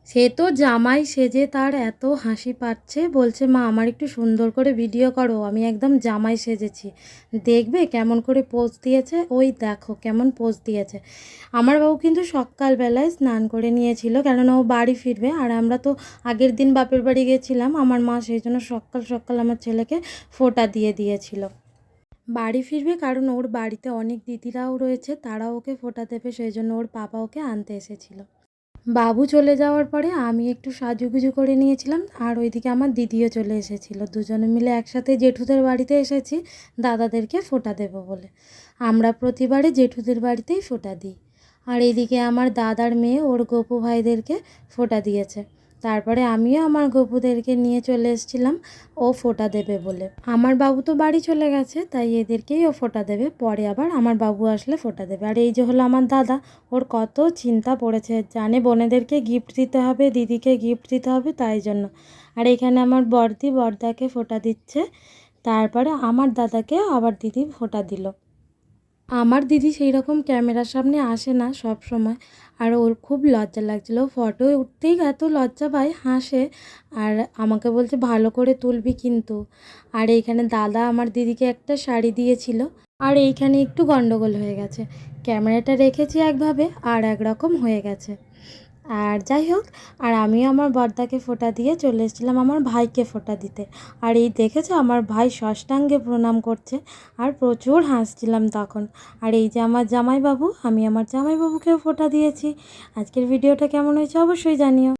সে তো জামাই সেজে তার এত হাসি পাচ্ছে, বলছে মা আমার একটু সুন্দর করে ভিডিও করো, আমি একদম জামাই সেজেছি, দেখবে কেমন করে পোজ দিয়েছে, ওই দেখো কেমন পোজ দিয়েছে। আমার বাবু কিন্তু সকালবেলায় স্নান করে নিয়েছিল, কেননা ও বাড়ি ফিরবে, আর আমরা তো আগের দিন বাপের বাড়ি গেছিলাম, আমার মা সেই জন্য সকাল সকাল আমার ছেলেকে ফোঁটা দিয়ে দিয়েছিল। বাড়ি ফিরবে কারণ ওর বাড়িতে অনেক দিদিরাও রয়েছে, তারাও ওকে ফোঁটা দেবে, সেই জন্য ওর বাবা ওকে আনতে এসেছিল। বাবু চলে যাওয়ার পরে আমি একটু সাজুগুজু করে নিয়েছিলাম, আর ওইদিকে আমার দিদিও চলে এসেছিল, দুজনে মিলে একসাথে জেঠুদের বাড়িতে এসেছি দাদাদেরকে ফোঁটা দেবো বলে। আমরা প্রতিবারে জেঠুদের বাড়িতেই ফোঁটা দিই। আর এইদিকে আমার দাদার মেয়ে ওর গপু ভাইদেরকে ফোঁটা দিয়েছে। তারপরে আমিও আমার গপুদেরকে নিয়ে চলে এসেছিলাম ও ফোঁটা দেবে বলে। আমার বাবু তো বাড়ি চলে গেছে, তাই এদেরকেই ও ফোঁটা দেবে, পরে আবার আমার বাবু আসলে ফোঁটা দেবে। আর এই যে হলো আমার দাদা, ওর কত চিন্তা পড়েছে, জানে বোনেদেরকে গিফট দিতে হবে, দিদিকে গিফট দিতে হবে, তাই জন্য। আর এখানে আমার বড়দি বড়দাকে ফোঁটা দিচ্ছে, তারপরে আমার দাদাকে আবার দিদি ফোঁটা দিল। আমার দিদি সেই রকম ক্যামেরার সামনে আসে না সব সময়, আর ওর খুব লজ্জা লাগছিলো, ফটো উঠতেই এত লজ্জা পায়, হাসে, আর আমাকে বলছে ভালো করে তুলবি কিন্তু। আর এইখানে দাদা আমার দিদিকে একটা শাড়ি দিয়েছিল, আর এইখানে একটু গন্ডগোল হয়ে গেছে, ক্যামেরাটা রেখেছি একভাবে আর একরকম হয়ে গেছে। আর যাই হোক, আর আমিও আমার বড়দাকে ফোঁটা দিয়ে চলে এসেছিলাম আমার ভাইকে ফোঁটা দিতে। আর এই দেখেছো আমার ভাই সাষ্টাঙ্গে প্রণাম করছে, আর প্রচুর হাসছিলাম তখন। আর এই যে আমার জামাইবাবু, আমি আমার জামাইবাবুকেও ফোঁটা দিয়েছি। আজকের ভিডিওটা কেমন হয়েছে অবশ্যই জানিও।